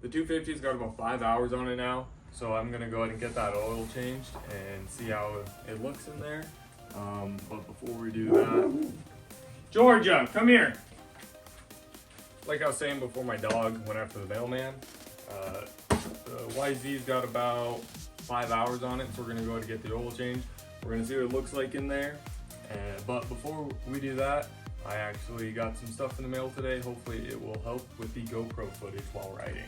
The 250's got about 5 hours on it now, so I'm gonna go ahead and get that oil changed and see how it looks in there. But before we do that, Georgia, come here. Like I was saying before, my dog went after the mailman. The YZ's got about 5 hours on it, so we're gonna go ahead and get the oil change. We're gonna see what it looks like in there. But before we do that, I actually got some stuff in the mail today. Hopefully it will help with the GoPro footage while riding.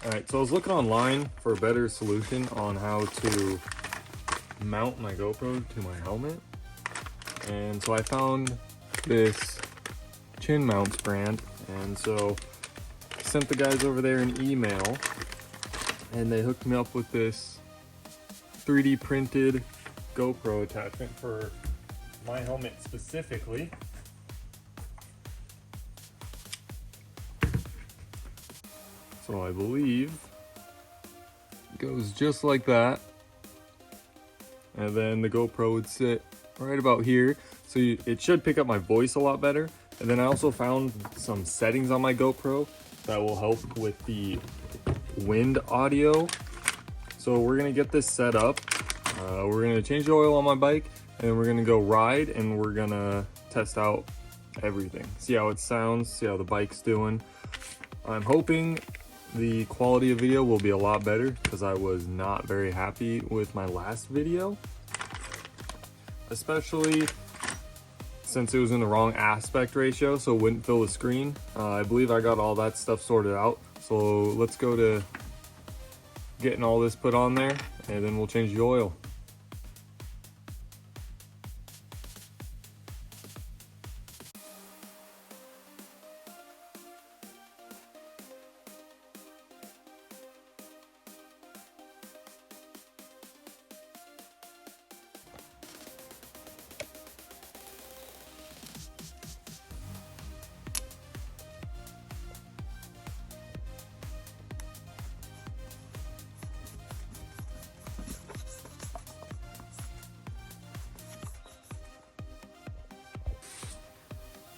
All right, so I was looking online for a better solution on how to mount my GoPro to my helmet. And so I found this chin mounts brand. And so I sent the guys over there an email and they hooked me up with this 3D printed GoPro attachment for my helmet specifically. So I believe it goes just like that. And then the GoPro would sit right about here. So it should pick up my voice a lot better. And then I also found some settings on my GoPro that will help with the wind audio. So we're gonna get this set up. We're gonna change the oil on my bike and then we're gonna go ride and we're gonna test out everything. See how it sounds, see how the bike's doing. I'm hoping the quality of video will be a lot better because I was not very happy with my last video. Especially since it was in the wrong aspect ratio, so it wouldn't fill the screen. I believe I got all that stuff sorted out. So let's go to getting all this put on there and then we'll change the oil.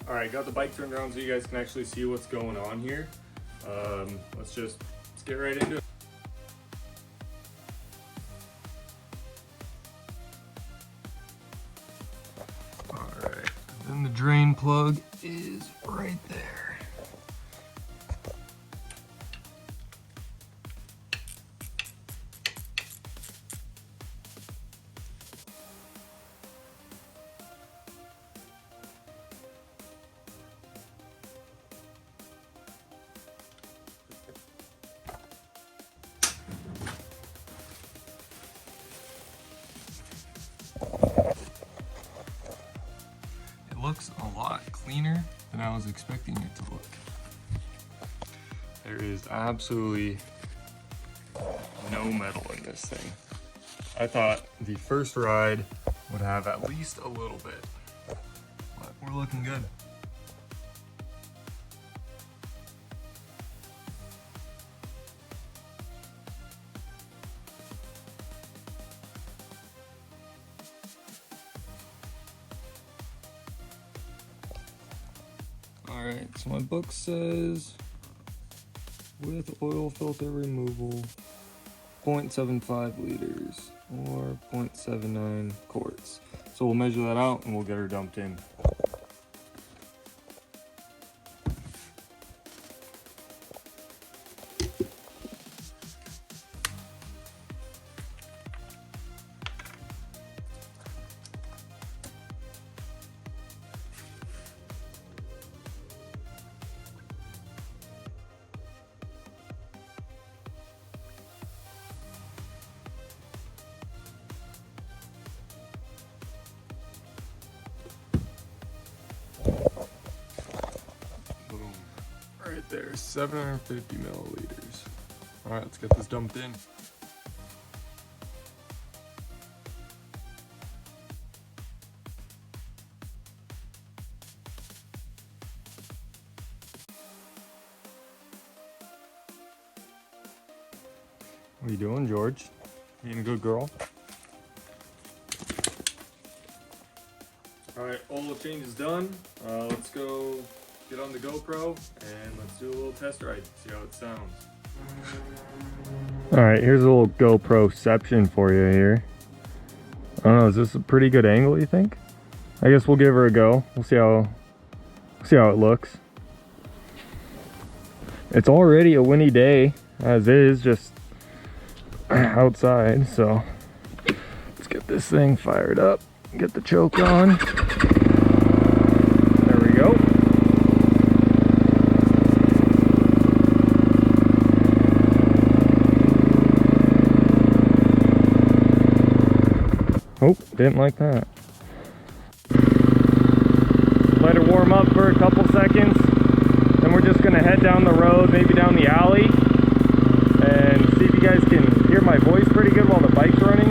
All right, got the bike turned around so you guys can actually see what's going on here. Let's get right into it. All right, then the drain plug is right there. Looks a lot cleaner than I was expecting it to look. There is absolutely no metal in this thing. I thought the first ride would have at least a little bit, but we're looking good. Alright, so my book says with oil filter removal 0.75 liters or 0.79 quarts. So we'll measure that out and we'll get her dumped in. Right there, 750 milliliters. All right, let's get this dumped in. What are you doing, George? Being a good girl? All right, oil change is done. Let's go get on the GoPro and let's do a little test ride, see how it sounds. Alright, here's a little GoProception for you here. I don't know, is this a pretty good angle, you think? I guess we'll give her a go. We'll see how it looks. It's already a windy day, as is, just outside, so let's get this thing fired up, get the choke on. There we go. Oh, didn't like that. Let it warm up for a couple seconds. Then we're just gonna head down the road, maybe down the alley, and see if you guys can hear my voice pretty good while the bike's running.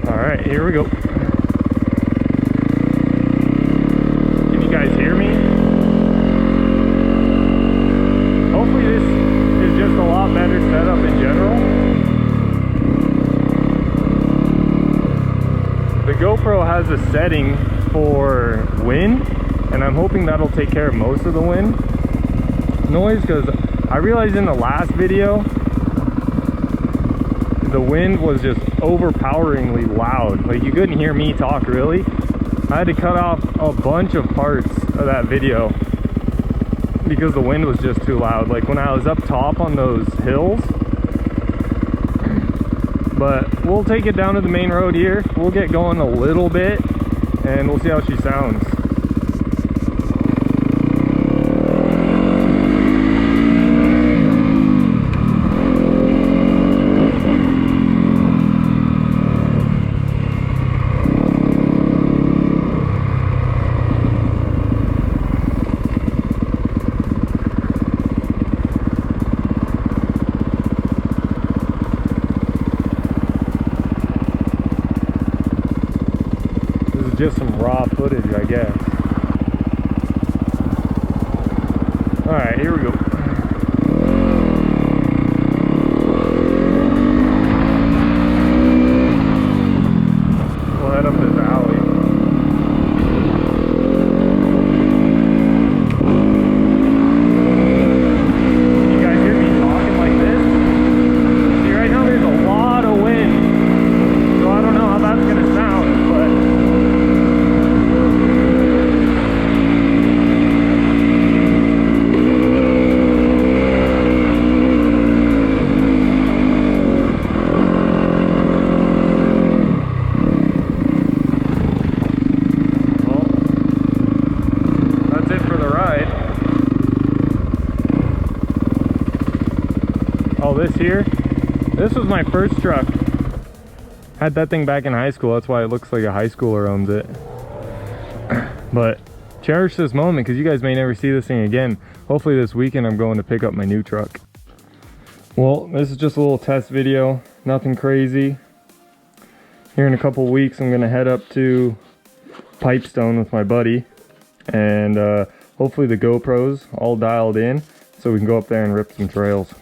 All right, here we go. Can you guys hear me? Hopefully this is just a lot better setup in general. The GoPro has a setting for wind, and I'm hoping that'll take care of most of the wind noise, because I realized in the last video the wind was just overpoweringly loud. Like, you couldn't hear me talk really. I had to cut off a bunch of parts of that video because the wind was just too loud. Like when I was up top on those hills. But we'll take it down to the main road here. We'll get going a little bit and we'll see how she sounds. Just some raw footage, I guess. All right, here we go. We'll head up this alley. You guys hear me talking like this? See, right now there's a lot of wind, so I don't know how that's gonna sound, but this here, this was my first truck. Had that thing back in high school, that's why it looks like a high schooler owns it. But cherish this moment because you guys may never see this thing again. Hopefully this weekend I'm going to pick up my new truck. Well, this is just a little test video, nothing crazy. Here in a couple weeks I'm gonna head up to Pipestone with my buddy, and hopefully the GoPro's all dialed in so we can go up there and rip some trails.